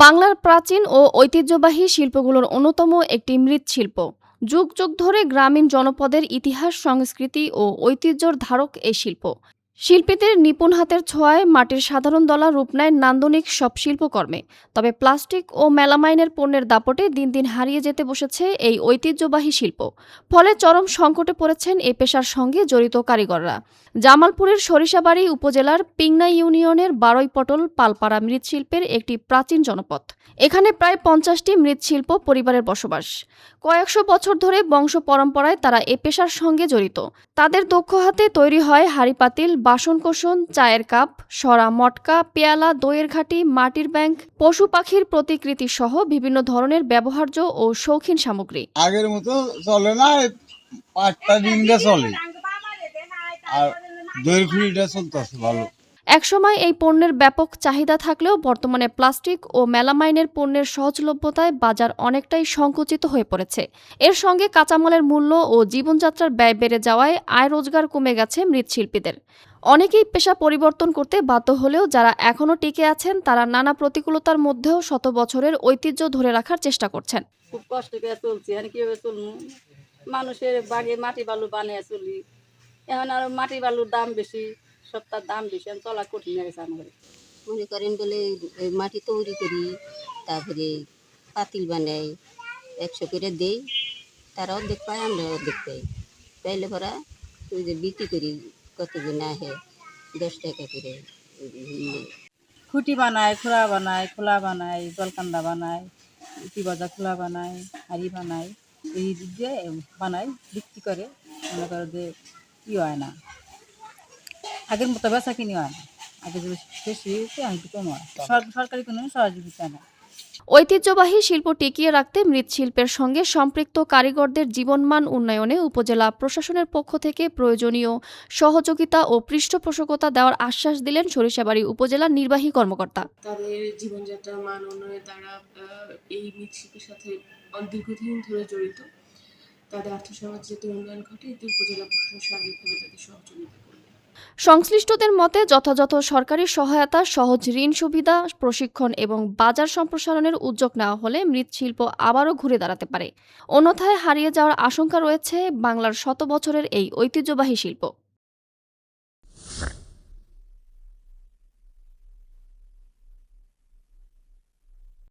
বাংলার প্রাচীন ও ঐতিহ্যবাহী শিল্পগুলোর অন্যতম একটি মৃৎশিল্প। যুগ যুগ ধরে গ্রামীণ জনপদের ইতিহাস, সংস্কৃতি ও ঐতিহ্যর ধারক এই শিল্প। শিল্পীদের নিপুণ হাতের ছোঁয়ায় মাটির সাধারণ দলা রূপ নেয় নান্দনিক সব শিল্পকর্মে। তবে প্লাস্টিক ও মেলামাইনের পণ্যের দাপটে দিন দিন হারিয়ে যেতে বসেছে এই ঐতিহ্যবাহী শিল্প। ফলে চরম সংকটে পড়েছেন এই পেশার সঙ্গে জড়িত কারিগররা। জামালপুরের সরিষাবাড়ী উপজেলার পিংনা ইউনিয়নের বারৈপটল পালপাড়া মৃৎশিল্পের একটি প্রাচীন জনপদ। এখানে প্রায় 50টি মৃৎশিল্প পরিবারের বসবাস। কয়েকশো বছর ধরে বংশ পরম্পরায় তারা এ পেশার সঙ্গে জড়িত। তাদের দক্ষ হাতে তৈরি হয় হাঁড়ি পাতিল, বাসনকোসন, চায়ের কাপ, সরা মটকা, পেয়ালা, দইয়ের ঘাটি, মাটির ব্যাংক, পশু পাখির প্রতিকৃতি সহ বিভিন্ন ধরনের ব্যবহার্য ও শৌখিন সামগ্রী। আগের মতো চলে না, 5টা দিন চলে আর দইয়ের খুঁড়িটা চলতেছে ভালো। একসময় এই পণ্যের ব্যাপক চাহিদা থাকলেও বর্তমানে প্লাস্টিক ও মেলামাইনের পণ্যের সহজলভ্যতায় বাজার অনেকটাই সংকুচিত হয়ে পড়েছে। এর সঙ্গে কাঁচামালের মূল্য ও জীবনযাত্রার ব্যয় বেড়ে যাওয়ায় আয় রোজগার কমে গেছে মৃৎশিল্পীদের। অনেকেই পেশা পরিবর্তন করতে বাধ্য হলেও যারা এখনও টিকে আছেন তারা নানা প্রতিকূলতার মধ্যেও শত বছরের ঐতিহ্য ধরে রাখার চেষ্টা করছেন। খুব কষ্ট করে চলছি, এখন কিভাবে চলবো? মানুষের বাগে মাটি বালু বানিয়ে চলি, এখন আর মাটি বালুর দাম বেশি, সবটার দাম বেশি, এখন চলা কঠিন হয়ে গেছে আমাদের। মনে করেন বলে মাটি তৈরি করি, তারপরে পাতিল বানাই, 100 করে দেই, তারা অর্ধেক পায়, আমরা অর্ধেক পাই। পাইলে পরা ওই যে বিক্রি করি, কতদিন আহে 10 টাকা করে। খুঁটি বানায়, খোলা বানায়, জলকান্দা বানায়, ইটি বাজা খোলা বানায়, হাড়ি বানায়, এই দিক দিয়ে বানায়, বিক্রি করে। মনে করো যে ই হয় না, আগের মতো বেচা কিনি হয় না, আগে যে বেশি হয়েছে এখন একটু কম হয়। সরকারি কোনো সহযোগিতা না। ঐতিহ্যবাহী শিল্প টিকিয়ে রাখতে মৃৎশিল্পের সঙ্গে সম্পৃক্ত কারিগরদের জীবনমান উন্নয়নে উপজেলা প্রশাসনের পক্ষ থেকে প্রয়োজনীয় সহযোগিতা ও পৃষ্ঠপোষকতা দেওয়ার আশ্বাস দিলেন সরিষাবাড়ী উপজেলা নির্বাহী কর্মকর্তা। তাদের জীবনযাত্রার মান উন্নয়নে তারা এই মৃৎশিল্পের সাথে দীর্ঘদিন ধরে জড়িত। তাদের আর্থসামাজিক যাতে উন্নয়ন ঘটে, এতে উপজেলা প্রশাসন সার্বিকভাবে তাদের সহযোগিতা করবে। সংশ্লিষ্টদের মতে যথাযথ সরকারি সহায়তা, সহজ ঋণ সুবিধা, প্রশিক্ষণ এবং বাজার সম্প্রসারণের উদ্যোগ নেওয়া হলে মৃৎশিল্প আবারও ঘুরে দাঁড়াতে পারে। অন্যথায় হারিয়ে যাওয়ার আশঙ্কা রয়েছে বাংলার শত বছরের এই ঐতিহ্যবাহী শিল্প।